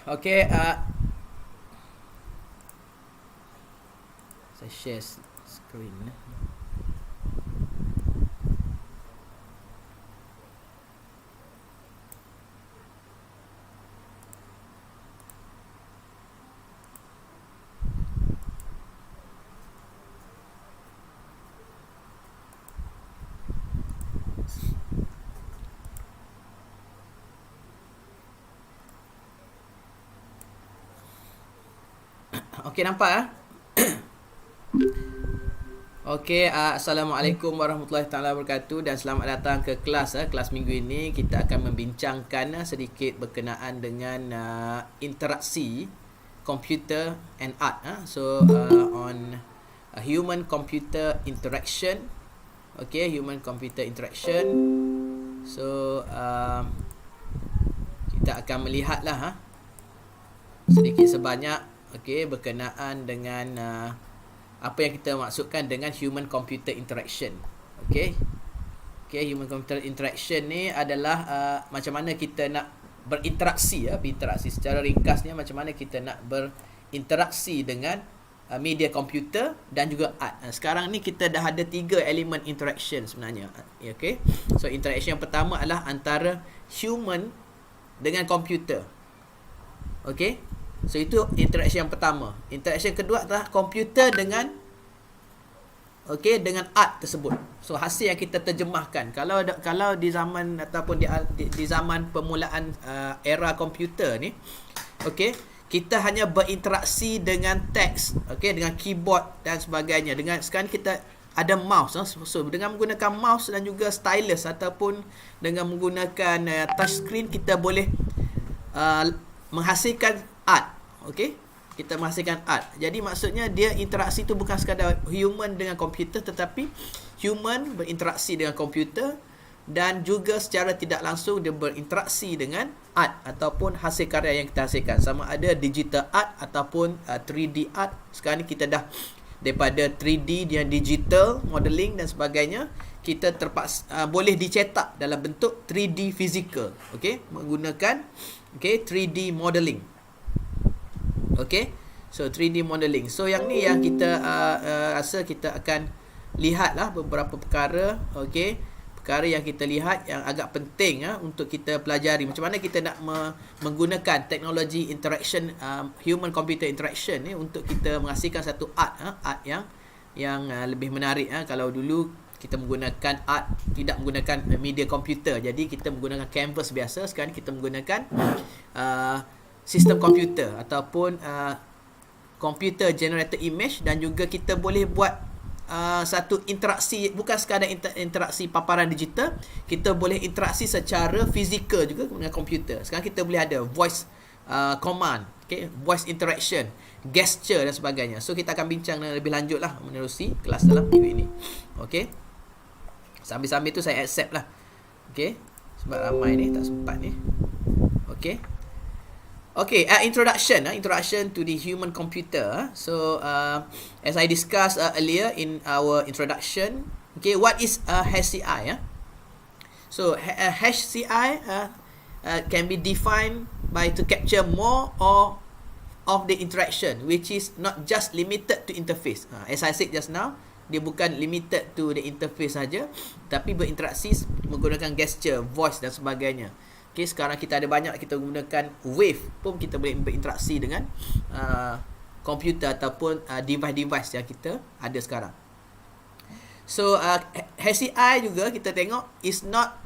Okey, saya share screen. Okey, nampak ah? Okey, Assalamualaikum warahmatullahi taala wabarakatuh dan selamat datang ke kelas. Kelas minggu ini kita akan membincangkan sedikit berkenaan dengan interaksi computer and art. So on human computer interaction. Okay, human computer interaction. So kita akan melihatlah sedikit sebanyak berkenaan dengan apa yang kita maksudkan dengan human computer interaction. Okay, human computer interaction ni adalah macam mana kita nak berinteraksi berinteraksi secara ringkasnya, macam mana kita nak berinteraksi dengan media komputer dan juga art. Sekarang ni kita dah ada 3 elemen interaction sebenarnya. Okay, so interaction yang pertama adalah antara human dengan komputer. Okay, so itu interaction yang pertama. Interaction kedua adalah komputer dengan dengan art tersebut. So hasil yang kita terjemahkan. Kalau di zaman ataupun di zaman permulaan era komputer ni, kita hanya berinteraksi dengan teks, dengan keyboard dan sebagainya. Sekarang kita ada mouse. So dengan menggunakan mouse dan juga stylus ataupun dengan menggunakan touch screen, kita boleh menghasilkan art. Kita menghasilkan art. Jadi maksudnya dia interaksi tu bukan sekadar human dengan komputer, tetapi human berinteraksi dengan komputer dan juga secara tidak langsung dia berinteraksi dengan art ataupun hasil karya yang kita hasilkan, sama ada digital art ataupun 3D art. Sekarang ni kita dah daripada 3D dan digital modeling dan sebagainya, kita terpaksa boleh dicetak dalam bentuk 3D physical, menggunakan 3D modeling. So 3D modeling. So yang ni yang kita rasa kita akan lihatlah beberapa perkara, perkara yang kita lihat yang agak penting untuk kita pelajari. Macam mana kita nak menggunakan teknologi interaction, human computer interaction ni untuk kita menghasilkan satu art yang lebih menarik. Kalau dulu kita menggunakan art tidak menggunakan media komputer, jadi kita menggunakan canvas biasa. Sekarang kita menggunakan sistem komputer ataupun computer generated image, dan juga kita boleh buat satu interaksi, bukan sekadar interaksi paparan digital, kita boleh interaksi secara fizikal juga dengan komputer. Sekarang kita boleh ada voice command, voice interaction, gesture dan sebagainya. So kita akan bincang lebih lanjut lah menerusi kelas dalam minggu ini. Sambil-sambil tu saya accept lah, sebab ramai ni tak sempat ni. Introduction to the human computer. So as I discussed earlier in our introduction, what is a HCI? So a HCI can be defined by to capture more or of the interaction, which is not just limited to interface. As I said just now, dia bukan limited to the interface saja, tapi berinteraksi menggunakan gesture, voice dan sebagainya. Sekarang kita ada banyak, kita gunakan wave pun kita boleh berinteraksi dengan komputer ataupun device-device yang kita ada sekarang. So HCI juga kita tengok is not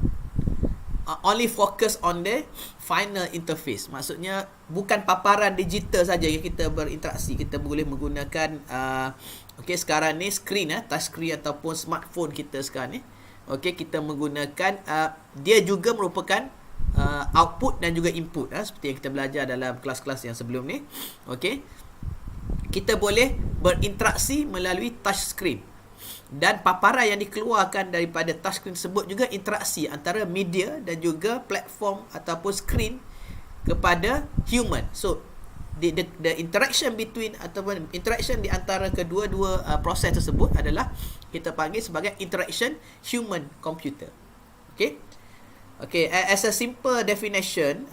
only focus on the final interface. Maksudnya bukan paparan digital saja yang kita berinteraksi. Kita boleh menggunakan sekarang ni screen, touch screen ataupun smartphone kita sekarang ni. Kita menggunakan dia juga merupakan output dan juga input, seperti yang kita belajar dalam kelas-kelas yang sebelum ni. Kita boleh berinteraksi melalui touch screen, dan paparan yang dikeluarkan daripada touch screen tersebut juga interaksi antara media dan juga platform ataupun screen kepada human. So the interaction between ataupun interaction di antara kedua-dua proses tersebut adalah kita panggil sebagai interaction human computer. As a simple definition,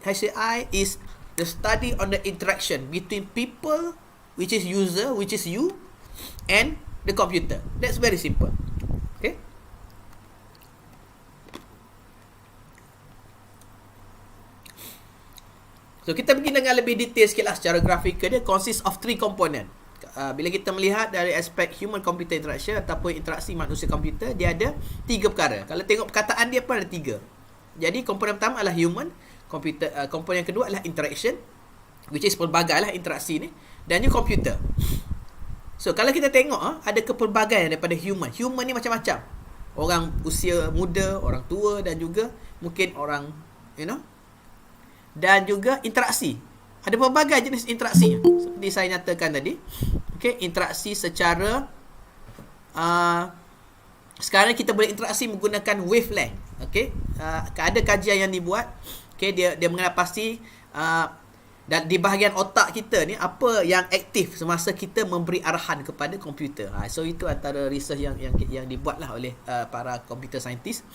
HCI is the study on the interaction between people, which is user, which is you, and the computer. That's very simple. Okay. So kita pergi dengan lebih detail sikit lah secara grafika. Dia consist of 3 component. Bila kita melihat dari aspek human computer interaction ataupun interaksi manusia komputer, dia ada 3 perkara. Kalau tengok perkataan dia pun ada 3. Jadi komponen pertama adalah human computer, komponen yang kedua adalah interaction, which is pelbagai lah interaksi ni, dan juga computer. So kalau kita tengok ada kepelbagaian daripada human. Human ni macam-macam. Orang usia muda, orang tua, dan juga mungkin orang dan juga interaksi. Ada pelbagai jenis interaksinya. Seperti saya nyatakan tadi. Okay, interaksi secara sekarang kita boleh interaksi menggunakan wavelength. Okay, ada kajian yang dibuat. Okay, dia mengenai pasti dan di bahagian otak kita ni apa yang aktif semasa kita memberi arahan kepada komputer. So itu antara research yang dibuatlah oleh para computer scientist.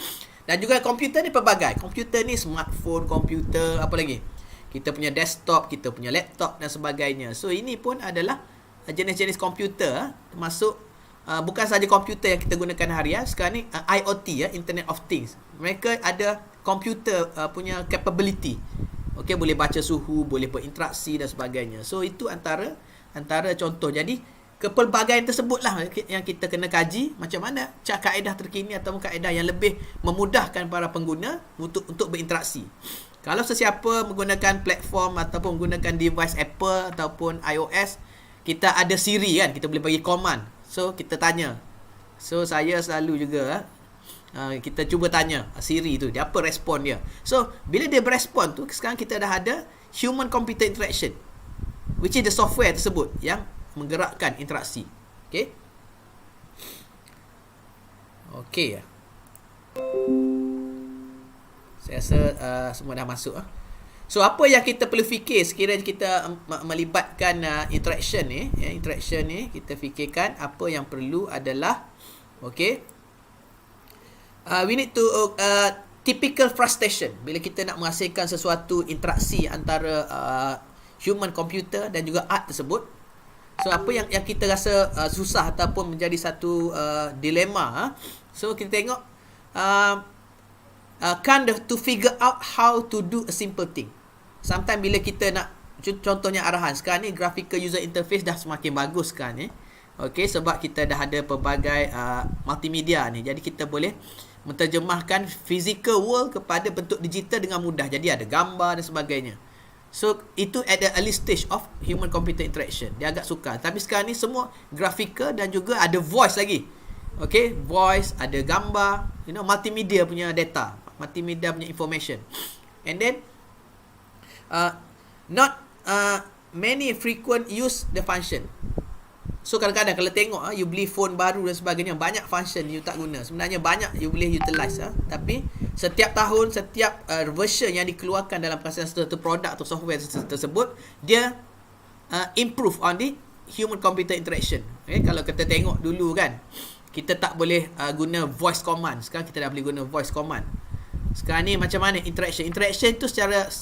Dan juga komputer ni pelbagai. Komputer ni smartphone, komputer, apa lagi? Kita punya desktop, kita punya laptop dan sebagainya. So ini pun adalah jenis-jenis komputer, termasuk bukan saja komputer yang kita gunakan harian. Sekarang ni IoT, Internet of Things. Mereka ada komputer punya capability. Okay, boleh baca suhu, boleh berinteraksi dan sebagainya. So itu antara contoh. Jadi kepelbagaian tersebutlah yang kita kena kaji, macam mana kaedah terkini atau kaedah yang lebih memudahkan para pengguna untuk berinteraksi. Kalau sesiapa menggunakan platform ataupun menggunakan device Apple ataupun iOS, kita ada Siri kan, kita boleh bagi command. So kita tanya. So saya selalu juga kita cuba tanya Siri tu, dia apa respon dia. So bila dia berespon tu, sekarang kita dah ada human computer interaction, which is the software tersebut yang menggerakkan interaksi. Okay. Okay. Saya rasa semua dah masuk. So apa yang kita perlu fikir sekiranya kita melibatkan interaction ni, interaction ni kita fikirkan apa yang perlu adalah okay, we need to typical frustration bila kita nak menghasilkan sesuatu interaksi antara human computer dan juga art tersebut. So apa yang kita rasa susah ataupun menjadi satu dilema, so kita tengok kind of to figure out how to do a simple thing. Sometimes bila kita nak, contohnya arahan, sekarang ni graphical user interface dah semakin bagus sekarang ni. Okay, sebab kita dah ada pelbagai multimedia ni. Jadi kita boleh menterjemahkan physical world kepada bentuk digital dengan mudah. Jadi ada gambar dan sebagainya. So itu at the early stage of human computer interaction. Dia agak sukar. Tapi sekarang ni semua graphical dan juga ada voice lagi. Okay, voice, ada gambar, multimedia punya data, multimedia punya information. And then not many frequent use the function. So kadang-kadang kalau tengok you beli phone baru dan sebagainya, banyak function you tak guna. Sebenarnya banyak you boleh utilize, tapi setiap tahun, setiap version yang dikeluarkan dalam satu produk atau software tersebut, dia improve on the human computer interaction. Okay, kalau kita tengok dulu kan, kita tak boleh guna voice command. Sekarang kita dah boleh guna voice command. Sekarang ni macam mana interaction? Interaction tu secara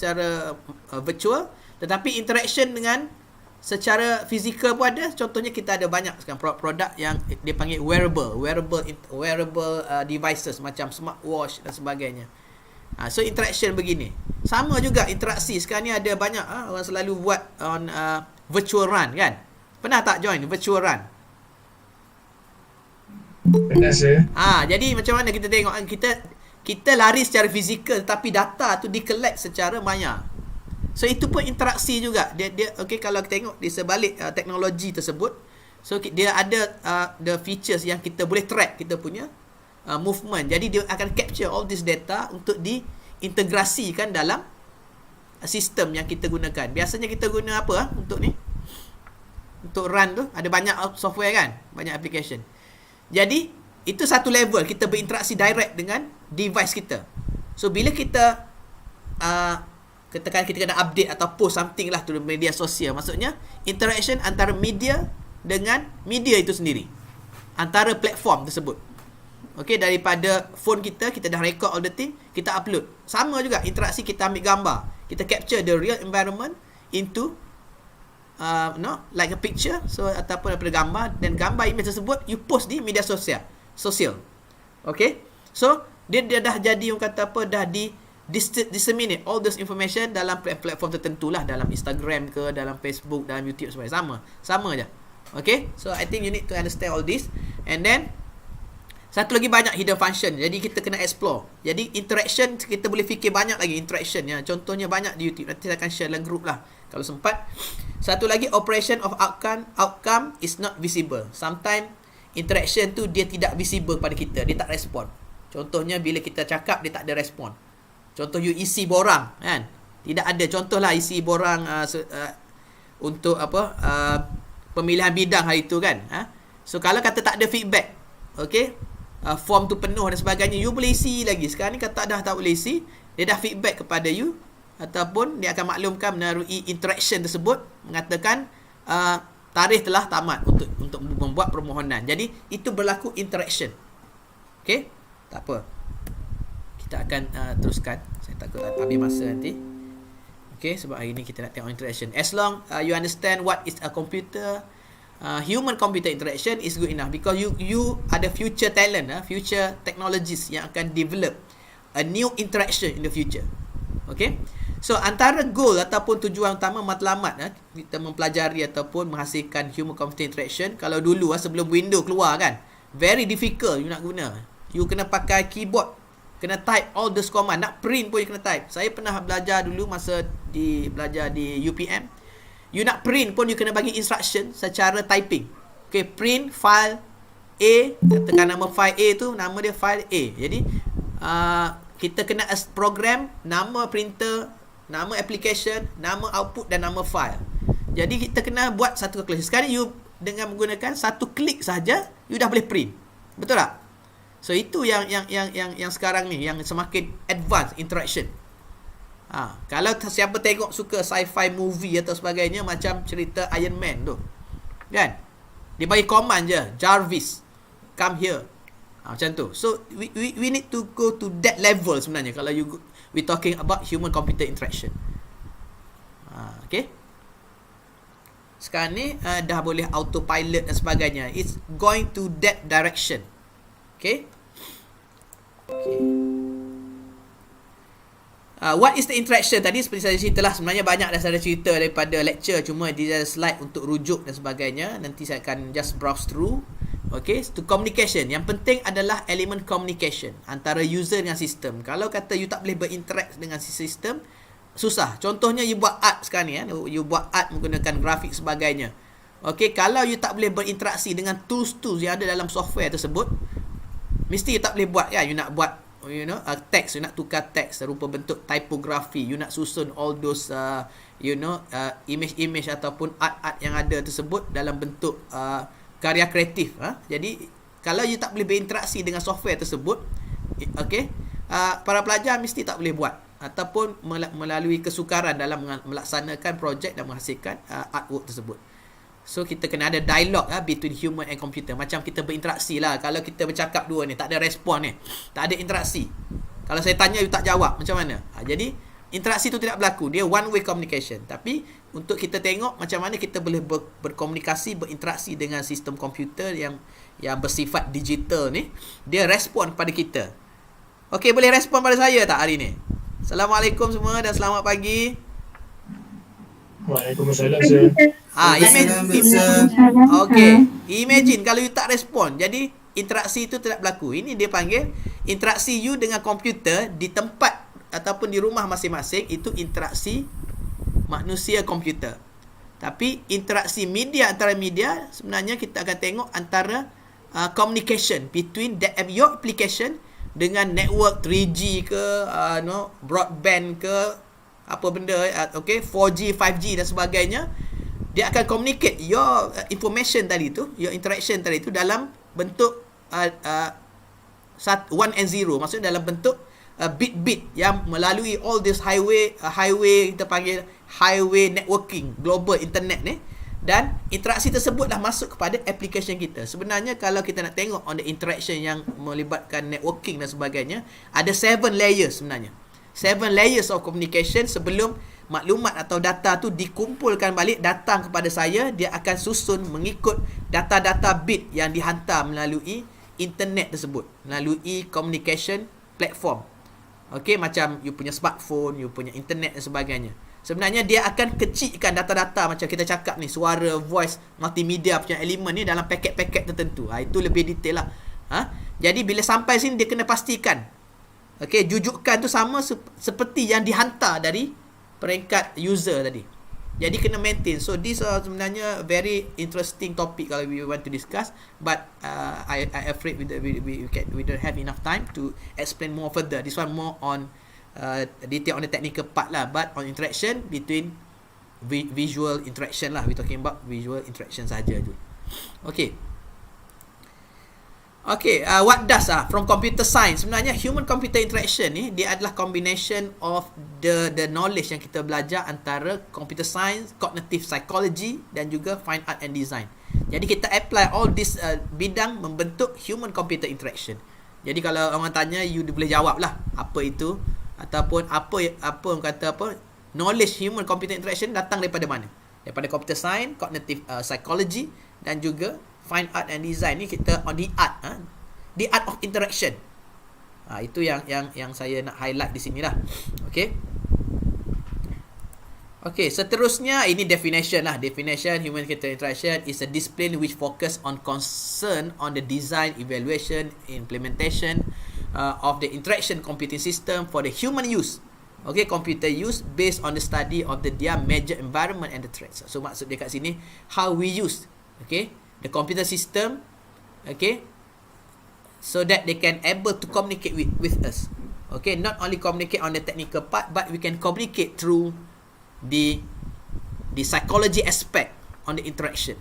virtual, tetapi interaction dengan secara fizikal pun ada. Contohnya kita ada banyak sekarang produk yang dia panggil wearable devices macam smartwatch dan sebagainya. So interaction begini. Sama juga interaksi. Sekarang ni ada banyak orang selalu buat on virtual run kan. Pernah tak join virtual run? Pernah saya. Jadi macam mana kita tengok, kita lari secara fizikal tapi data tu di-collect secara maya. So itu pun interaksi juga. Dia okay, kalau kita tengok di sebalik teknologi tersebut, so dia ada the features yang kita boleh track kita punya movement. Jadi dia akan capture all this data untuk diintegrasikan dalam sistem yang kita gunakan. Biasanya kita guna apa untuk ni? Untuk run tu ada banyak software kan, banyak application. Jadi itu satu level, kita berinteraksi direct dengan device kita. So bila kita katakan kita kena update atau post something lah to media sosial, maksudnya interaction antara media dengan media itu sendiri, antara platform tersebut. Okay, daripada phone kita dah record all the thing, kita upload. Sama juga interaksi, kita ambil gambar, kita capture the real environment, into like a picture, so ataupun daripada gambar, dan gambar image tersebut you post di media sosial. Okay, so dia dah jadi orang kata apa, dah disseminate all those information dalam platform tertentu lah, dalam Instagram ke, dalam Facebook, dalam YouTube, sebagainya, sama je. Okay, so I think you need to understand all this. And then satu lagi, banyak hidden function, jadi kita kena explore. Jadi interaction, kita boleh fikir banyak lagi interaction ya. Contohnya banyak di YouTube, nanti saya akan share dalam group lah kalau sempat. Satu lagi, operation of outcome is not visible. Sometimes interaction tu dia tidak visible pada kita, dia tak respon. Contohnya bila kita cakap, dia tak ada respon. Contoh you isi borang kan, tidak ada. Contohlah isi borang untuk apa, pemilihan bidang hari tu kan. So kalau kata tak ada feedback, okay, form tu penuh dan sebagainya, you boleh isi lagi. Sekarang ni kata dah tak boleh isi, dia dah feedback kepada you, ataupun dia akan maklumkan melalui interaction tersebut, mengatakan tarikh telah tamat untuk membuat permohonan. Jadi itu berlaku interaction. Okay, tak apa, kita akan teruskan. Saya takut habis masa nanti. Okay, sebab hari ni kita nak tengok interaction. As long you understand what is a computer, human computer interaction is good enough, because you ada future talent, future technologies yang akan develop a new interaction in the future. Okay, so antara goal ataupun tujuan utama matlamat kita mempelajari ataupun menghasilkan human computer interaction. Kalau dulu sebelum Windows keluar kan, very difficult you nak guna. You kena pakai keyboard, kena type all those command. Nak print pun you kena type. Saya pernah belajar dulu masa belajar di UPM. You nak print pun you kena bagi instruction secara typing. Okay, print file A, tekan nama file A tu, nama dia file A. Jadi kita kena program nama printer, nama application, nama output dan nama file. Jadi kita kena buat satu calculation. Sekarang you dengan menggunakan satu klik saja, you dah boleh print. Betul tak? So itu yang sekarang ni yang semakin advanced interaction. Kalau siapa tengok suka sci-fi movie atau sebagainya, macam cerita Iron Man tu, kan, dia bagi command je, Jarvis come here, macam tu. So we need to go to that level sebenarnya kalau we talking about human computer interaction. Okay, sekarang ni dah boleh autopilot dan sebagainya. It's going to that direction. Okay. What is the interaction? Tadi seperti saya ceritalah, sebenarnya banyak dah saya cerita daripada lecture, cuma dia slide untuk rujuk dan sebagainya. Nanti saya akan just browse through. Okay, to communication, yang penting adalah elemen communication antara user dengan sistem. Kalau kata you tak boleh berinteract dengan sistem, susah. Contohnya you buat art sekarang ni, you buat art menggunakan grafik sebagainya. Okay, kalau you tak boleh berinteraksi dengan tools yang ada dalam software tersebut, mesti you tak boleh buat kan. You nak buat teks, you nak tukar teks rupa bentuk typography, you nak susun all those image ataupun art yang ada tersebut dalam bentuk karya kreatif. Jadi kalau you tak boleh berinteraksi dengan software tersebut, okay, para pelajar mesti tak boleh buat, ataupun melalui kesukaran dalam melaksanakan projek dan menghasilkan artwork tersebut. So kita kena ada dialog between human and computer. Macam kita berinteraksi lah. Kalau kita bercakap dua ni, tak ada respon ni, tak ada interaksi. Kalau saya tanya you tak jawab, macam mana? Jadi interaksi tu tidak berlaku. Dia one way communication. Tapi untuk kita tengok macam mana kita boleh berkomunikasi, berinteraksi dengan sistem komputer yang bersifat digital ni, dia respon pada kita. Okey, boleh respon pada saya tak hari ni? Assalamualaikum semua dan selamat pagi. Waalaikumsalam, sir. Imagine kalau you tak respon, jadi interaksi itu tidak berlaku. Ini dia panggil interaksi you dengan komputer di tempat ataupun di rumah masing-masing, itu interaksi manusia komputer. Tapi interaksi media antara media, sebenarnya kita akan tengok antara communication between your application dengan network 3G ke broadband ke apa benda, okay, 4G, 5G dan sebagainya. Dia akan communicate your information tadi tu, your interaction tadi tu dalam bentuk 1 and 0, maksudnya dalam bentuk bit-bit yang melalui all this highway kita panggil highway networking, global internet ni. Dan interaksi tersebut dah masuk kepada application kita. Sebenarnya kalau kita nak tengok on the interaction yang melibatkan networking dan sebagainya, ada 7 layers sebenarnya. 7 layers of communication sebelum maklumat atau data tu dikumpulkan balik, datang kepada saya, dia akan susun mengikut data-data bit yang dihantar melalui internet tersebut, melalui communication platform. Okey, macam you punya smartphone, you punya internet dan sebagainya. Sebenarnya dia akan kecilkan data-data macam kita cakap ni, suara, voice, multimedia punya elemen ni dalam paket-paket tertentu. Itu lebih detail lah. Jadi bila sampai sini dia kena pastikan, okey, jujukan tu sama seperti yang dihantar dari peringkat user tadi. Jadi kena maintain. So this sebenarnya very interesting topic kalau we want to discuss, but I afraid we don't have enough time to explain more further. This one more on detail on the technical part lah, but on interaction between visual interaction lah, we talking about visual interaction saja tu. Okay. Okay, what does from computer science? Sebenarnya human computer interaction ni dia adalah combination of the knowledge yang kita belajar antara computer science, cognitive psychology dan juga fine art and design. Jadi kita apply all this bidang membentuk human computer interaction. Jadi kalau orang tanya, you boleh jawab lah apa itu, ataupun apa orang kata apa, knowledge human computer interaction datang daripada mana? Daripada computer science, cognitive psychology dan juga fine art and design. Ni kita on the art, the art of interaction. Itu yang saya nak highlight di sini lah. Okay, seterusnya ini definition lah. Definition human computer interaction is a discipline which focus on concern on the design, evaluation, implementation of the interaction computing system for the human use. Okay, computer use based on the study of their major environment and the threats. So maksud dia kat sini, how we use, okay, the computer system, okay, so that they can able to communicate with us. Okay, not only communicate on the technical part, but we can communicate through the psychology aspect on the interaction.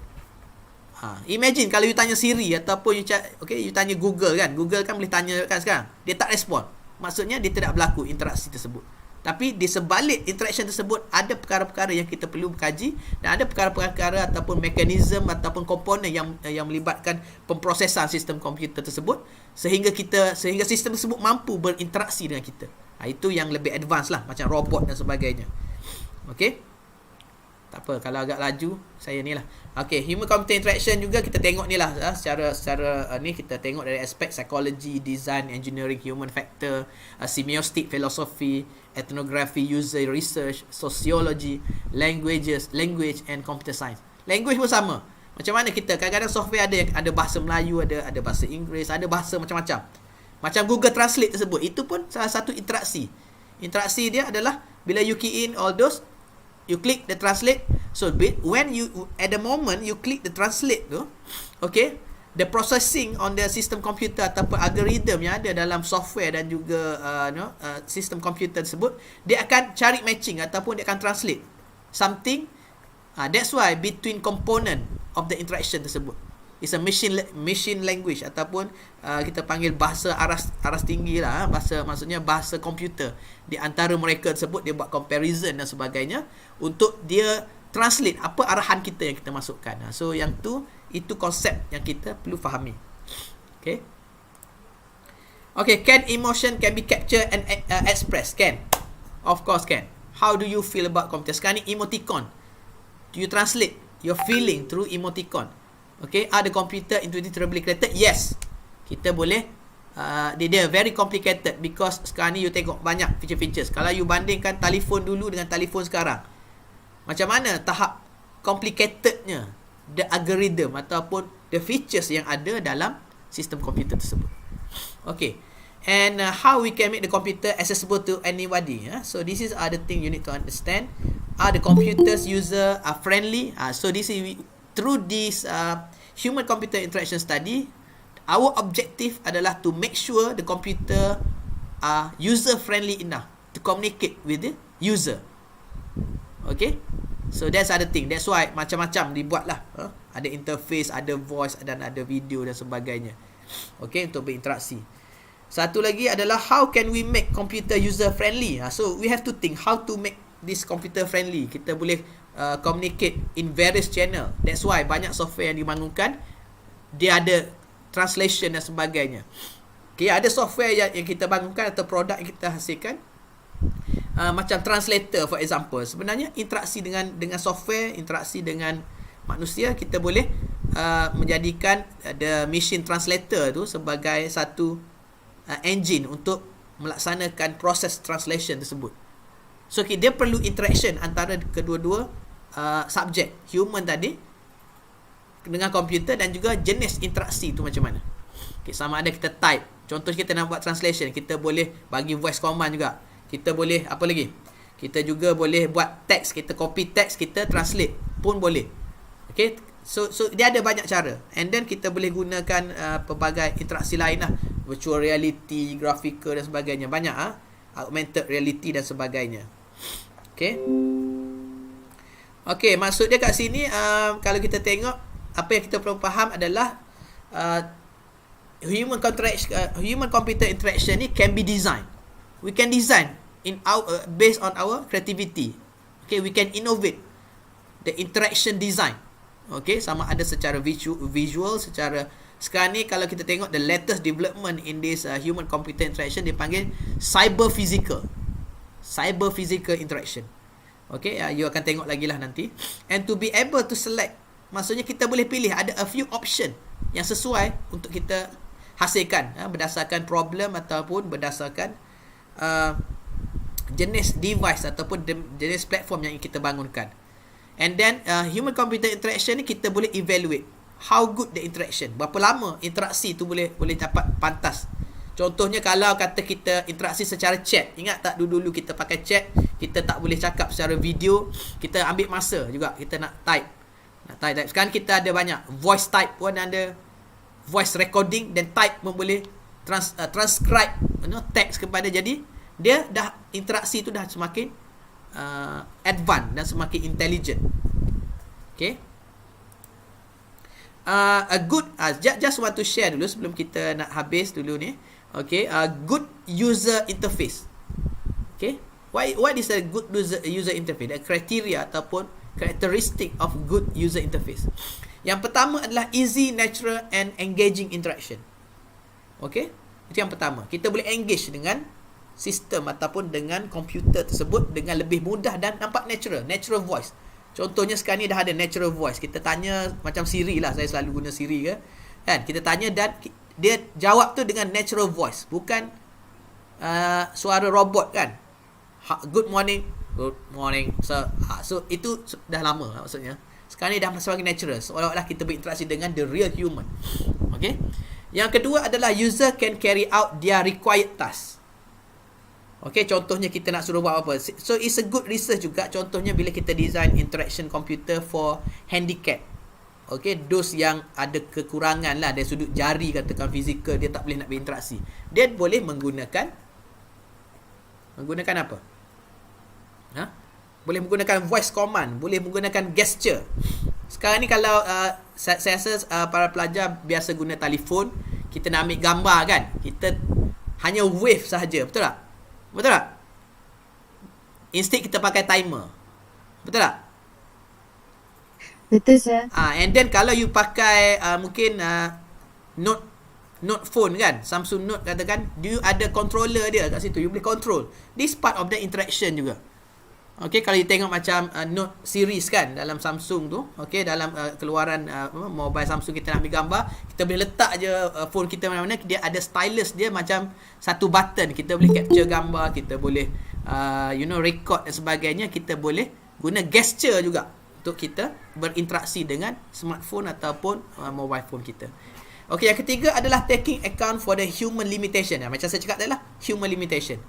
Imagine kalau you tanya Siri ataupun you tanya Google kan. Google kan boleh tanya kan sekarang. Dia tak respon. Maksudnya dia tidak berlaku interaksi tersebut. Tapi di sebalik interaction tersebut ada perkara-perkara yang kita perlu kaji, dan ada perkara-perkara ataupun mekanisme ataupun komponen yang melibatkan pemprosesan sistem komputer tersebut sehingga sistem tersebut mampu berinteraksi dengan kita. Itu yang lebih advance lah, macam robot dan sebagainya. Okey. Tak apa kalau agak laju saya ni lah. Okey, human computer interaction juga kita tengok ni lah secara ni kita tengok dari aspek psychology, design, engineering, human factor, semiotic, philosophy, ethnography, user research, sociology, language and computer science. Language pun sama. Macam mana kita kadang-kadang software ada bahasa Melayu, ada bahasa Inggeris, ada bahasa macam-macam. Macam Google Translate tersebut, itu pun salah satu interaksi. Interaksi dia adalah bila you key in all those, you click the translate. So when you at the moment you click the translate tu, okay, the processing on the system computer ataupun algorithm yang ada dalam software dan juga sistem komputer tersebut, dia akan cari matching ataupun dia akan translate something. That's why between component of the interaction tersebut is a machine language ataupun kita panggil bahasa aras tinggi lah, maksudnya bahasa komputer. Di antara mereka tersebut dia buat comparison dan sebagainya untuk dia translate apa arahan kita yang kita masukkan. So yang itu konsep yang kita perlu fahami. Okay, can emotion can be captured and expressed? Can, of course can. How do you feel about computer? Sekarang ni emoticon, do you translate your feeling through emoticon? Okay, are the computer intuitively created? Yes, kita boleh. Dia very complicated because sekarang ni you tengok banyak feature-features. Kalau you bandingkan telefon dulu dengan telefon sekarang, macam mana tahap complicatednya the algorithm ataupun the features yang ada dalam sistem komputer tersebut. Okay, and how we can make the computer accessible to anybody. So this is other thing you need to understand. Are the computers user are friendly? So this is through this human computer interaction study, our objective adalah to make sure the computer are user friendly enough to communicate with the user. Okay, so that's other thing. That's why macam-macam dibuat lah. Ada interface, ada voice dan ada video dan sebagainya. Okay, untuk berinteraksi. Satu lagi adalah how can we make computer user friendly. So we have to think how to make this computer friendly. Kita boleh communicate in various channel. That's why banyak software yang dibangunkan dia ada translation dan sebagainya. Okay, ada software yang kita bangunkan atau produk yang kita hasilkan, macam translator for example. Sebenarnya interaksi dengan software, interaksi dengan manusia, kita boleh menjadikan the machine translator tu sebagai satu engine untuk melaksanakan proses translation tersebut. So dia perlu interaction antara kedua-dua subjek, human tadi dengan komputer, dan juga jenis interaksi tu macam mana. Okay, sama ada kita type, contoh kita nak buat translation, kita boleh bagi voice command juga. Kita boleh apa lagi? Kita juga boleh buat teks, kita copy teks, kita translate pun boleh. Okay, so dia ada banyak cara. And then kita boleh gunakan pelbagai interaksi lain lah, virtual reality, graphical dan sebagainya. Banyak augmented reality dan sebagainya. Okay. Okay, maksud dia kat sini kalau kita tengok, apa yang kita perlu faham adalah human computer interaction ni can be designed. We can design based on our creativity. Okay, we can innovate the interaction design. Okay, sama ada secara visual, secara sekarang ni kalau kita tengok the latest development in this human computer interaction, dipanggil cyber physical interaction. Okay, you akan tengok lagi lah nanti. And to be able to select, maksudnya kita boleh pilih, ada a few option yang sesuai untuk kita hasilkan berdasarkan problem ataupun berdasarkan jenis device ataupun jenis platform yang kita bangunkan. And then human computer interaction ni kita boleh evaluate how good the interaction, berapa lama interaksi tu boleh dapat pantas. Contohnya kalau kata kita interaksi secara chat, ingat tak dulu kita pakai chat, kita tak boleh cakap secara video, kita ambil masa juga, kita nak type. Sekarang kita ada banyak voice type pun ada, voice recording, dan type pun boleh transcribe teks kepada, jadi dia dah interaksi tu dah semakin advance dan semakin intelligent. Okay, a good just want to share dulu sebelum kita nak habis dulu ni. Okay, good user interface. Okay, what is a good user interface? The criteria ataupun characteristic of good user interface. Yang pertama adalah easy, natural and engaging interaction. Okay, itu yang pertama. Kita boleh engage dengan sistem ataupun dengan komputer tersebut dengan lebih mudah dan nampak natural voice. Contohnya sekarang ni dah ada natural voice. Kita tanya macam Siri lah, saya selalu guna Siri kan. Kita tanya dan dia jawab tu dengan natural voice, bukan suara robot kan. Good morning. So itu dah lama maksudnya. Sekarang ni dah semakin natural, seolah-olah kita berinteraksi dengan the real human. Okay. Yang kedua adalah user can carry out their required task. Okay, contohnya kita nak suruh buat apa. So it's a good research juga. Contohnya bila kita design interaction computer for handicap. Okay, those yang ada kekurangan lah dari sudut jari, katakan fizikal, dia tak boleh nak berinteraksi, dia boleh menggunakan apa? Boleh menggunakan voice command, boleh menggunakan gesture. Sekarang ni kalau saya rasa para pelajar biasa guna telefon, kita nak ambil gambar kan, kita hanya wave sahaja, betul tak? Instead kita pakai timer, betul tak? Betul, sir. And then kalau you pakai mungkin Note phone kan, Samsung Note katakan, you ada controller dia kat situ, you boleh control. This part of the interaction juga. Okay, kalau you tengok macam Note series kan dalam Samsung tu, okay, dalam keluaran mobile Samsung, kita nak ambil gambar, kita boleh letak je phone kita mana-mana, dia ada stylus dia macam satu button, kita boleh capture gambar, kita boleh record dan sebagainya. Kita boleh guna gesture juga untuk kita berinteraksi dengan smartphone ataupun mobile phone kita. Okay, yang ketiga adalah taking account for the human limitation. Macam saya cakap adalah human limitation.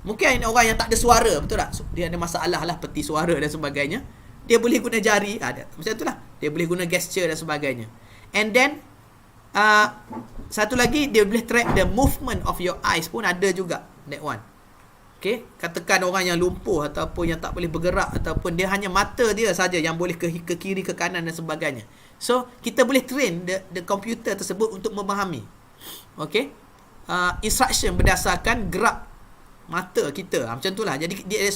Mungkin orang yang tak ada suara, betul tak? Dia ada masalah lah, peti suara dan sebagainya. Dia boleh guna jari, macam itulah. Dia boleh guna gesture dan sebagainya. And then satu lagi, dia boleh track the movement of your eyes pun ada juga, that one. Okay, katakan orang yang lumpuh ataupun yang tak boleh bergerak, ataupun dia hanya mata dia saja yang boleh ke kiri, ke kanan dan sebagainya. So kita boleh train the computer tersebut untuk memahami, okay, instruction berdasarkan gerak mata kita, macam itulah. Jadi dia ada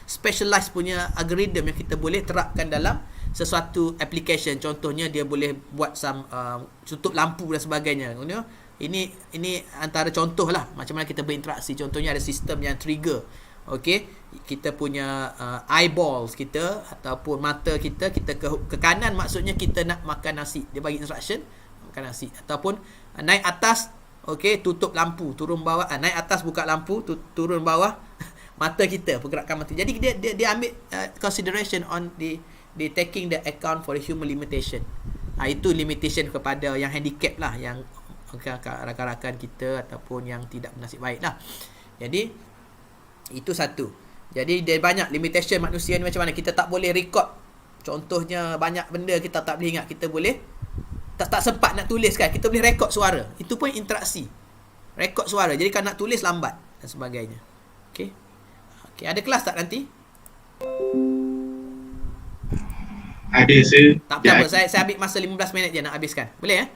specialized punya algorithm yang kita boleh terapkan dalam sesuatu application. Contohnya dia boleh buat tutup lampu dan sebagainya. Ini antara contoh lah macam mana kita berinteraksi. Contohnya ada sistem yang trigger, Okey, kita punya eyeballs kita ataupun mata kita, kita ke kanan maksudnya kita nak makan nasi. Dia bagi instruction makan nasi. Ataupun naik atas, okey, tutup lampu, turun bawah, naik atas buka lampu, turun bawah mata kita, pergerakan mata. Jadi dia ambil consideration on the taking the account for the human limitation. Itu limitation kepada yang handicap lah, yang rakan-rakan kita ataupun yang tidak bernasib baik lah. Jadi itu satu. Jadi dia banyak limitation manusia ni, macam mana kita tak boleh record. Contohnya banyak benda kita tak boleh ingat. Kita boleh tak sempat nak tulis kan, kita boleh record suara. Itu pun interaksi, record suara. Jadi kalau nak tulis lambat dan sebagainya. Okey, ada kelas tak nanti? Ada sir. Tak apa, saya ambil masa 15 minit je nak habiskan. Boleh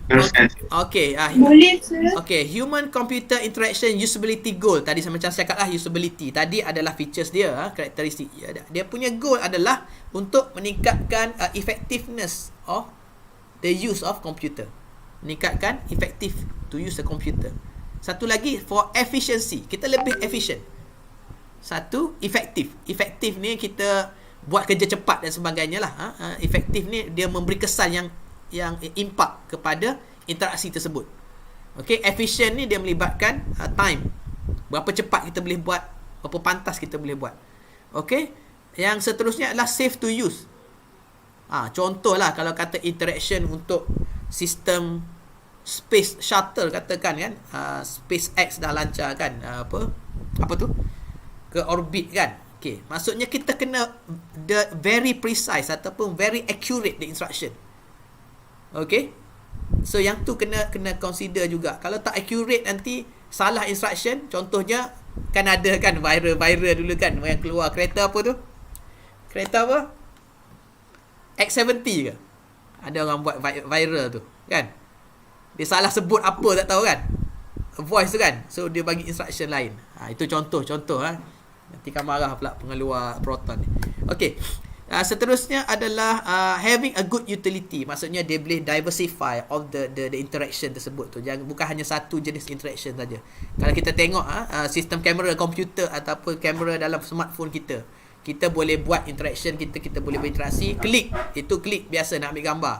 Teruskan. Okay. Boleh sir. Okay, human computer interaction usability goal. Tadi saya macam cakap lah, usability tadi adalah features dia, karakteristik dia punya goal adalah untuk meningkatkan effectiveness of the use of computer. Meningkatkan effective to use the computer. Satu lagi, for efficiency, kita lebih efficient. Satu, efektif. Efektif ni kita buat kerja cepat dan sebagainya lah. Efektif ni dia memberi kesan yang impact kepada interaksi tersebut. Okey, efficient ni dia melibatkan time. Berapa cepat kita boleh buat, berapa pantas kita boleh buat. Okey, yang seterusnya adalah safe to use. Contohlah kalau kata interaction untuk sistem space shuttle, katakan kan, SpaceX dah lancar kan, apa tu, ke orbit kan. Okey, maksudnya kita kena the very precise ataupun very accurate the instruction. Okay, so yang tu kena consider juga. Kalau tak accurate nanti salah instruction. Contohnya kan ada kan viral dulu kan, yang keluar kereta apa tu, kereta apa, X70 ke, ada orang buat viral tu kan, dia salah sebut apa tak tahu kan, voice tu kan, so dia bagi instruction lain. Itu contoh nanti kan marah pula pengeluar Proton ni. Okay, seterusnya adalah having a good utility. Maksudnya dia boleh diversify of the interaction tersebut tu. Jangan bukan hanya satu jenis interaction saja. Kalau kita tengok sistem kamera komputer ataupun kamera dalam smartphone kita, kita boleh buat interaction, kita boleh berinteraksi. Klik biasa nak ambil gambar.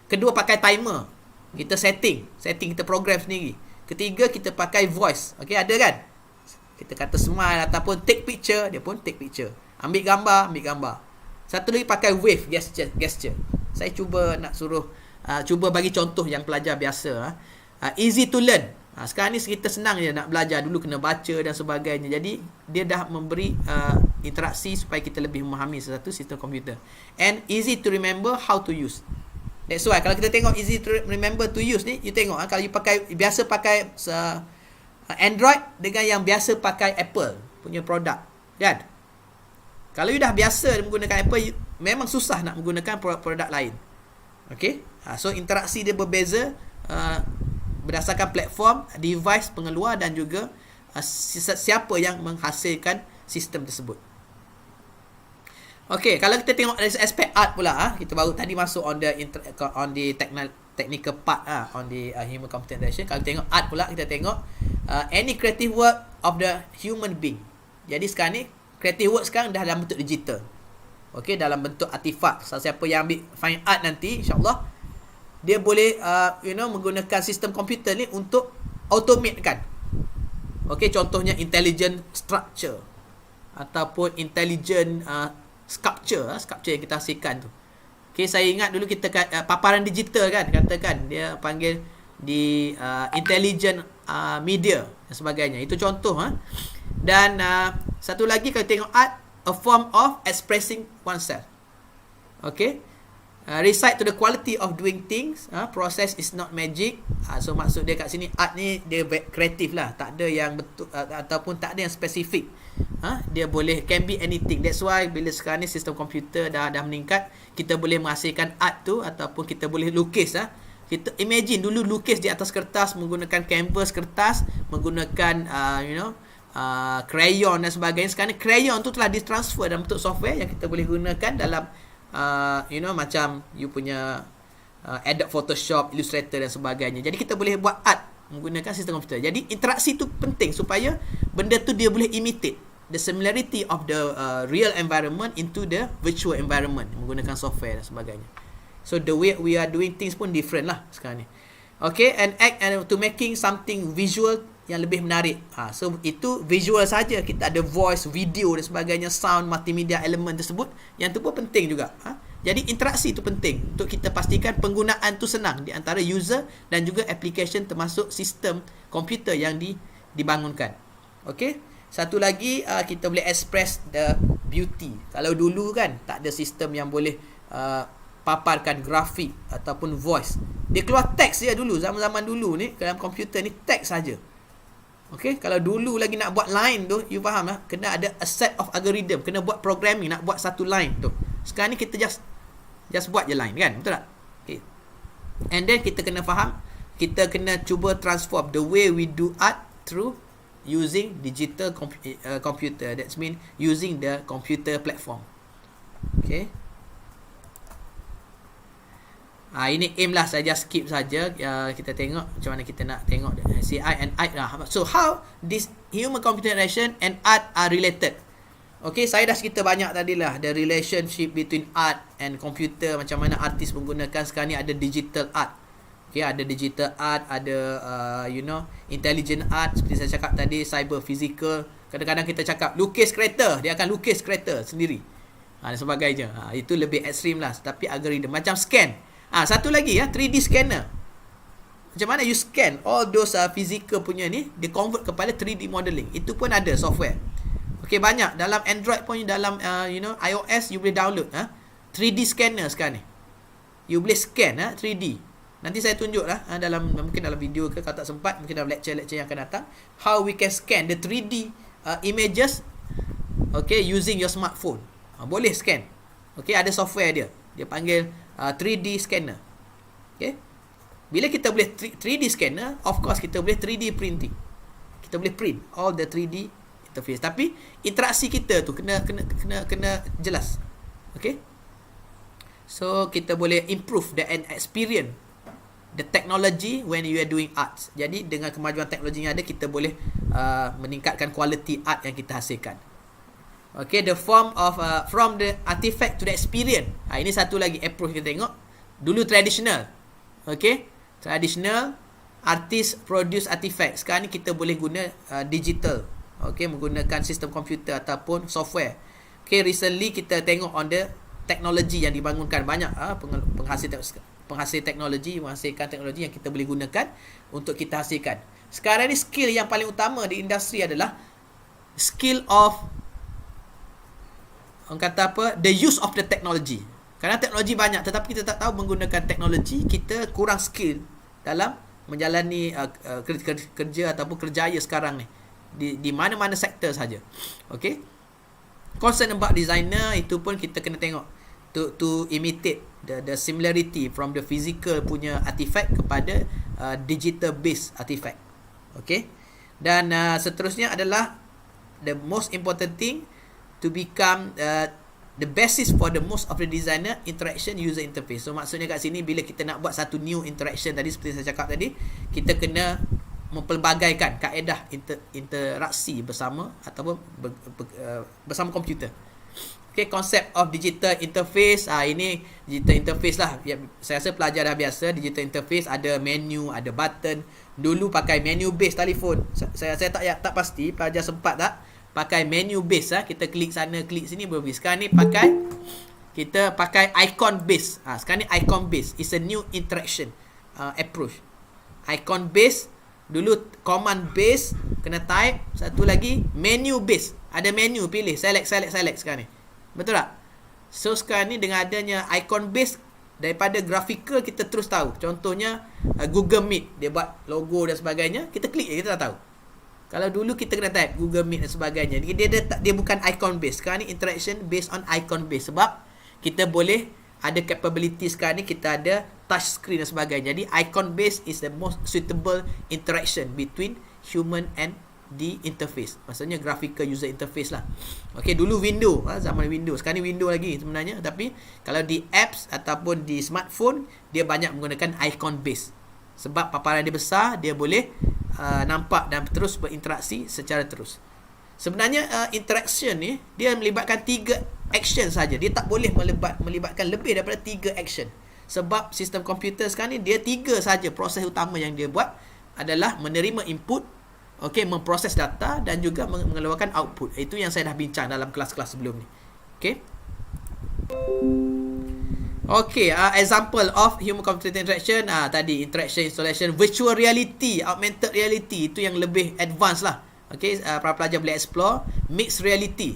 Kedua, pakai timer. Kita setting kita program sendiri. Ketiga, kita pakai voice. Okey, ada kan? Kita kata smile ataupun take picture, dia pun take picture. Ambil gambar. Satu lagi pakai wave, gesture. Saya cuba nak suruh cuba bagi contoh yang pelajar biasa. Easy to learn. Sekarang ni kita senang je nak belajar. Dulu kena baca dan sebagainya. Jadi dia dah memberi interaksi supaya kita lebih memahami sesuatu sistem komputer. And easy to remember how to use. That's why kalau kita tengok easy to remember to use ni, you tengok kalau you biasa pakai Android dengan yang biasa pakai Apple punya produk, kan? Kalau you dah biasa menggunakan Apple, memang susah nak menggunakan produk lain. Okay, so interaksi dia berbeza berdasarkan platform, device pengeluar dan juga siapa yang menghasilkan sistem tersebut. Okay, kalau kita tengok dari aspek art pula, kita baru tadi masuk on the technical part on the human computer interaction. Kalau tengok art pula, kita tengok any creative work of the human being. Jadi sekarang ni creative work sekarang dah dalam bentuk digital. Okey, dalam bentuk artifak. Siapa yang ambil fine art nanti, insya-Allah dia boleh menggunakan sistem komputer ni untuk automate kan. Okey, contohnya intelligent structure ataupun intelligent sculpture yang kita hasilkan tu. Okey, saya ingat dulu kita paparan digital kan, katakan dia panggil di intelligent media dan sebagainya. Itu contoh. Dan satu lagi kalau tengok art, a form of expressing oneself. Okay, recite to the quality of doing things. Process is not magic. So maksud dia kat sini, art ni dia kreatif lah, tak ada yang betul ataupun tak ada yang spesifik. Dia boleh, can be anything. That's why bila sekarang ni sistem komputer dah meningkat, kita boleh menghasilkan art tu ataupun kita boleh lukis. Kita imagine dulu lukis di atas kertas menggunakan canvas kertas, menggunakan crayon dan sebagainya. Sekarang ni crayon tu telah ditransfer dalam bentuk software yang kita boleh gunakan dalam macam you punya Adobe Photoshop, Illustrator dan sebagainya. Jadi kita boleh buat art menggunakan sistem komputer. Jadi interaksi tu penting supaya benda tu dia boleh imitate the similarity of the real environment into the virtual environment menggunakan software dan sebagainya. So the way we are doing things pun different lah sekarang ni. Okay, and act to making something visual yang lebih menarik. So itu visual saja, kita ada voice, video dan sebagainya, sound, multimedia element tersebut, yang tu pun penting juga. Jadi interaksi tu penting untuk kita pastikan penggunaan tu senang di antara user dan juga application termasuk sistem komputer yang dibangunkan. Okay, satu lagi kita boleh express the beauty. Kalau dulu kan tak ada sistem yang boleh paparkan grafik ataupun voice, dia keluar teks je dulu. Zaman-zaman dulu ni dalam komputer ni teks saja. Okay, kalau dulu lagi nak buat line tu, you faham lah, kena ada a set of algorithm, kena buat programming nak buat satu line tu. Sekarang ni kita just buat je line kan, betul tak? Okay. And then kita kena faham, kita kena cuba transform the way we do art through using digital computer. That means using the computer platform. Okay. Ini aim lah, saya just skip saja. Kita tengok macam mana kita nak tengok CI and art lah. So how this human computer interaction and art are related. Okay, saya dah cerita banyak tadi lah, the relationship between art and computer, macam mana artis menggunakan. Sekarang ni ada digital art. Okay, ada digital art, ada intelligent art, seperti saya cakap tadi, cyber physical. Kadang-kadang kita cakap lukis kereta, dia akan lukis kereta sendiri dan sebagainya. Itu lebih ekstrim lah, tapi algorithm macam scan. Satu lagi 3D scanner. Macam mana you scan all those physical punya ni, dia convert kepada 3D modeling. Itu pun ada software. Okay, banyak dalam Android pun, dalam iOS you boleh download 3D scanner sekarang ni. You boleh scan 3D. Nanti saya tunjuk lah mungkin dalam video ke, kalau tak sempat mungkin dalam lecture-lecture yang akan datang, how we can scan the 3D images, okay, using your smartphone. Boleh scan. Okay, ada software dia panggil 3D scanner. Okay, bila kita boleh 3D scanner, of course kita boleh 3D printing. Kita boleh print all the 3D interface, tapi interaksi kita tu kena jelas. Okay, so kita boleh improve the experience, the technology when you are doing arts. Jadi dengan kemajuan teknologi yang ada, kita boleh meningkatkan quality art yang kita hasilkan. Okay, the form of from the artifact to the experience. Ini satu lagi approach kita tengok. Dulu traditional. Okay, traditional, artist produce artifact. Sekarang ni kita boleh guna digital. Okay, menggunakan sistem komputer ataupun software. Okay, recently kita tengok on the teknologi yang dibangunkan. Banyak penghasil teknologi, menghasilkan teknologi yang kita boleh gunakan untuk kita hasilkan. Sekarang ni skill yang paling utama di industri adalah skill of, orang kata apa, the use of the technology. Kerana teknologi banyak, tetapi kita tak tahu menggunakan teknologi, kita kurang skill dalam menjalani kerja ataupun kerjaya sekarang ni di mana-mana sektor saja. Okay, concern about designer, itu pun kita kena tengok to imitate the similarity from the physical punya artifact kepada digital based artifact. Okay, dan seterusnya adalah the most important thing, to become the basis for the most of the designer interaction user interface. So maksudnya kat sini, bila kita nak buat satu new interaction tadi, seperti saya cakap tadi, kita kena mempelbagaikan kaedah interaksi bersama ataupun bersama komputer. Okay, concept of digital interface. Ini digital interface lah. Saya rasa pelajar dah biasa. Digital interface ada menu, ada button. Dulu pakai menu base telefon. Saya tak pasti pelajar sempat tak pakai menu base. Kita klik sana, klik sini, boleh. Sekarang ni kita pakai icon base. Sekarang ni icon base is a new interaction approach. Icon base, dulu command base, kena type. Satu lagi menu base, ada menu, pilih, select sekarang ni. Betul tak? So sekarang ni dengan adanya icon base, daripada graphical kita terus tahu. Contohnya Google Meet, dia buat logo dan sebagainya, kita klik je, kita dah tahu. Kalau dulu kita kena type Google Meet dan sebagainya, dia bukan icon base. Sekarang ni interaction based on icon base, sebab kita boleh ada capability. Sekarang ni kita ada touch screen dan sebagainya. Jadi icon base is the most suitable interaction between human and the interface. Maksudnya graphical user interface lah. Okay, dulu window, zaman window. Sekarang ni window lagi sebenarnya. Tapi kalau di apps ataupun di smartphone, dia banyak menggunakan icon base. Sebab paparan dia besar, dia boleh nampak dan terus berinteraksi secara terus. Sebenarnya interaction ni dia melibatkan 3 action saja. Dia tak boleh melibatkan lebih daripada 3 action. Sebab sistem komputer sekarang ni dia 3 saja proses utama yang dia buat adalah menerima input, okey, memproses data dan juga mengeluarkan output. Itu yang saya dah bincang dalam kelas-kelas sebelum ni. Okey. Okay, example of human computer interaction, tadi interaction installation, virtual reality, augmented reality, itu yang lebih advance lah. Okay, para pelajar boleh explore. Mixed reality,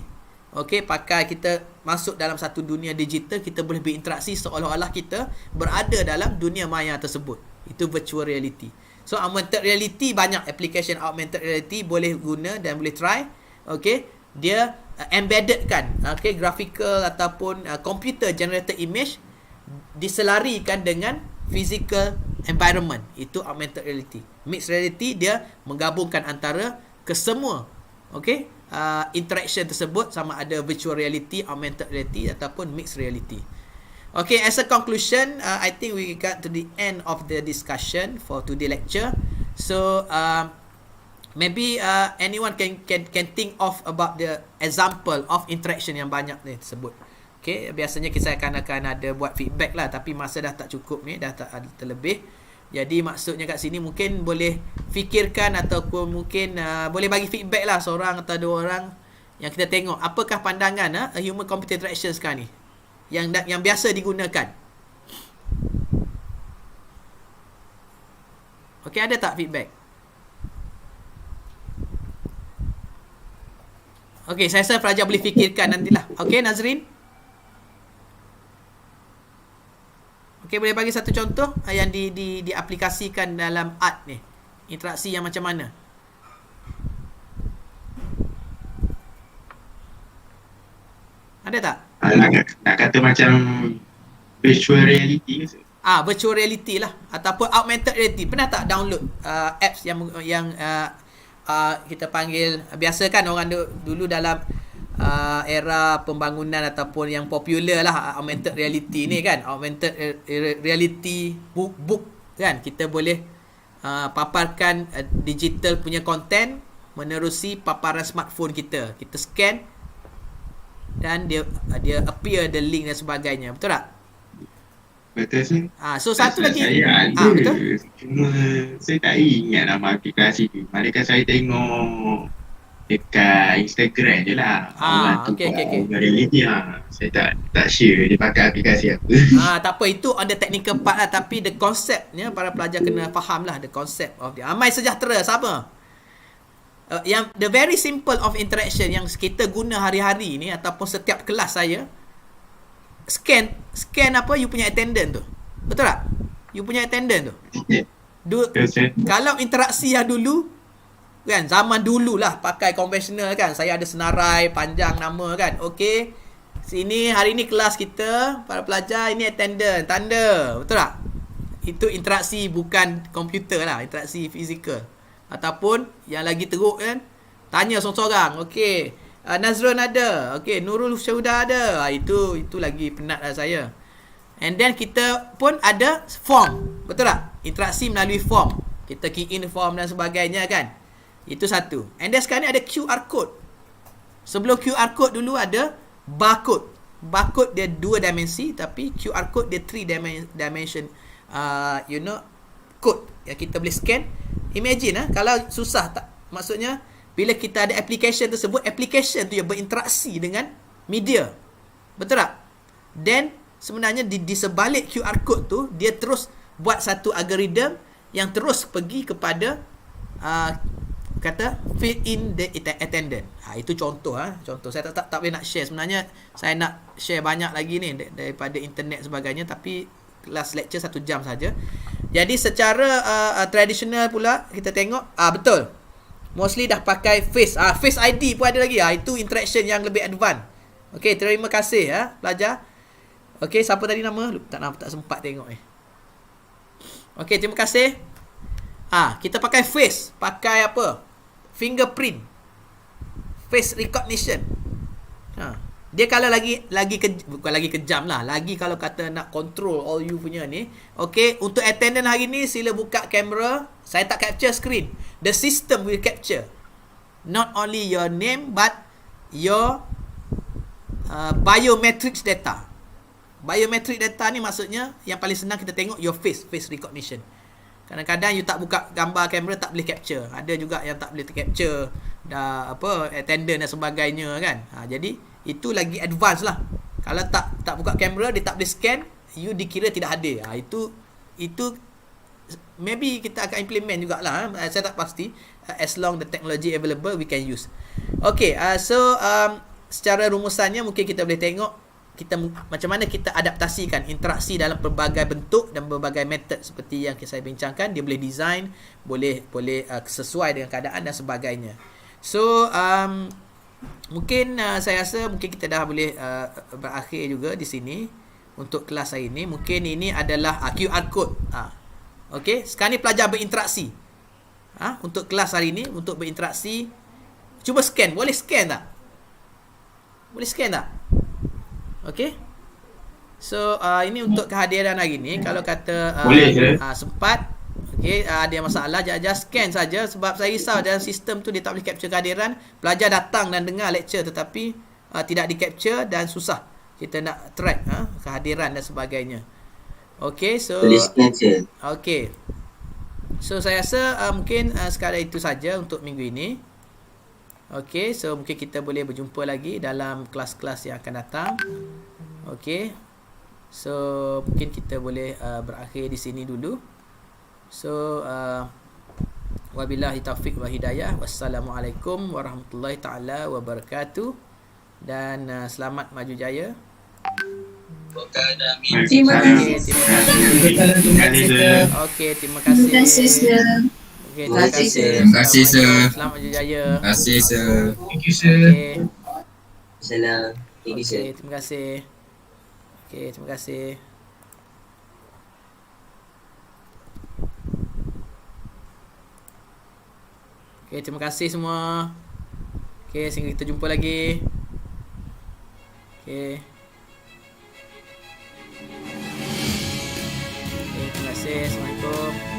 okay, pakai kita masuk dalam satu dunia digital, kita boleh berinteraksi seolah-olah kita berada dalam dunia maya tersebut. Itu virtual reality. So augmented reality, banyak application augmented reality boleh guna dan boleh try. Okay, dia embedded kan, okay, graphical ataupun computer generated image diselarikan dengan physical environment. Itu augmented reality. Mixed reality, dia menggabungkan antara kesemua, okay, interaction tersebut, sama ada virtual reality, augmented reality ataupun mixed reality. Okay, as a conclusion, I think we got to the end of the discussion for today lecture. So maybe anyone can think of about the example of interaction yang banyak ni tersebut. Okay, biasanya kita akan ada buat feedback lah, tapi masa dah tak cukup ni, dah tak ada terlebih. Jadi maksudnya kat sini mungkin boleh fikirkan ataupun mungkin boleh bagi feedback lah, seorang atau 2 orang yang kita tengok apakah pandangan human computer interaction sekarang ni yang biasa digunakan. Okay, ada tak feedback? Okay, saya rasa pelajar boleh fikirkan nantilah. Okay, Nazrin? Okay, boleh bagi satu contoh yang diaplikasikan dalam art ni. Interaksi yang macam mana? Ada tak? Nak kata macam virtual reality ke? Virtual reality lah ataupun augmented reality. Pernah tak download apps yang kita panggil, biasa kan orang dulu dalam era pembangunan ataupun yang popular lah augmented reality ni kan, augmented reality book kan, kita boleh paparkan digital punya content menerusi paparan smartphone kita scan dan dia appear the link dan sebagainya. Betul tak? Betul sih. So satu lagi betul. Cuma saya tak ingat nama aplikasi tu. Malaikat saya tengok dekat Instagram je lah. Okay. Reality saya tak sure dia pakai aplikasi apa. Tak apa, itu on the technical part lah, tapi the conceptnya para pelajar kena faham lah, the concept of the Amai Sejahtera sama. Yang the very simple of interaction yang kita guna hari-hari ni ataupun setiap kelas saya, scan apa you punya attendant tu. Betul tak? You punya attendant tu. Kalau interaksi yang dulu kan, zaman dulu lah pakai konvensional kan, saya ada senarai panjang nama kan, okey, sini hari ni kelas kita para pelajar, ini attendant, tanda. Betul tak? Itu interaksi bukan komputer lah, interaksi fizikal. Ataupun yang lagi teruk kan, tanya seorang-seorang, okey, Nazrun ada, okey, Nurul Syuda ada, itu lagi penat lah saya. And then kita pun ada form. Betul tak? Interaksi melalui form, kita key in form dan sebagainya kan. Itu satu. And then sekarang ni ada QR code. Sebelum QR code dulu ada barcode. Barcode dia 2 dimensi, tapi QR code dia 3 dimension code yang kita boleh scan. Imagine kalau susah tak, maksudnya bila kita ada application tersebut, application tu yang berinteraksi dengan media. Betul tak? Then sebenarnya di sebalik QR code tu, dia terus buat satu algoritma yang terus pergi kepada kata fill in the attendant. Itu contoh contoh. Saya tak boleh nak share. Sebenarnya saya nak share banyak lagi ni daripada internet sebagainya, tapi kelas lecture 1 jam saja. Jadi secara tradisional pula kita tengok, betul, mostly dah pakai face ID pun ada lagi. Itu interaction yang lebih advance. Okey, terima kasih pelajar. Okey, siapa tadi nama? Tak sempat tengok ni. Okey, terima kasih. Kita pakai face, pakai apa? Fingerprint, face recognition. Dia kalau bukan lagi kejam lah, lagi kalau kata nak control all you punya ni. Okay, untuk attendant hari ni sila buka kamera. Saya tak capture screen, the system will capture not only your name but your biometrics data. Biometric data ni maksudnya yang paling senang kita tengok your face recognition. Kadang-kadang you tak buka gambar kamera tak boleh capture. Ada juga yang tak boleh capture attendant dan sebagainya kan. Jadi itu lagi advance lah. Kalau tak buka kamera, dia tak boleh scan, you dikira tidak hadir. Itu maybe kita akan implement jugalah. Saya tak pasti. As long the technology available, we can use. Okay, so secara rumusannya mungkin kita boleh tengok macam mana kita adaptasikan interaksi dalam pelbagai bentuk dan berbagai metod seperti yang saya bincangkan. Dia boleh design, boleh sesuai dengan keadaan dan sebagainya. So mungkin saya rasa mungkin kita dah boleh berakhir juga di sini untuk kelas hari ini. Mungkin ini adalah QR code. Okey, sekarang ni pelajar berinteraksi. Untuk kelas hari ini, untuk berinteraksi, cuba scan. Boleh scan tak? Boleh scan tak? Okey. So ini untuk kehadiran hari ni. Kalau kata sempat, okey, ada masalah, just scan saja. Sebab saya risau dalam sistem tu dia tak boleh capture kehadiran. Pelajar datang dan dengar lecture tetapi tidak di capture dan susah kita nak track kehadiran dan sebagainya. Okey, so okey. So saya rasa mungkin sekadar itu saja untuk minggu ini. Okey, so mungkin kita boleh berjumpa lagi dalam kelas-kelas yang akan datang. Okey. So mungkin kita boleh berakhir di sini dulu. So wabillahi taufiq wa hidayah. Wassalamualaikum warahmatullahi taala wabarakatuh. Dan selamat maju jaya. Terima kasih. Okey, terima kasih. Okay, terima kasih. Selamat maju jaya. Terima kasih, sir. Thank you, sir. Okay. Salam. Thank you, sir. Okay, terima kasih. Okay, terima kasih. Okay, terima kasih semua. Okay, sehingga kita jumpa lagi. Okay. Okay, terima kasih. Assalamualaikum.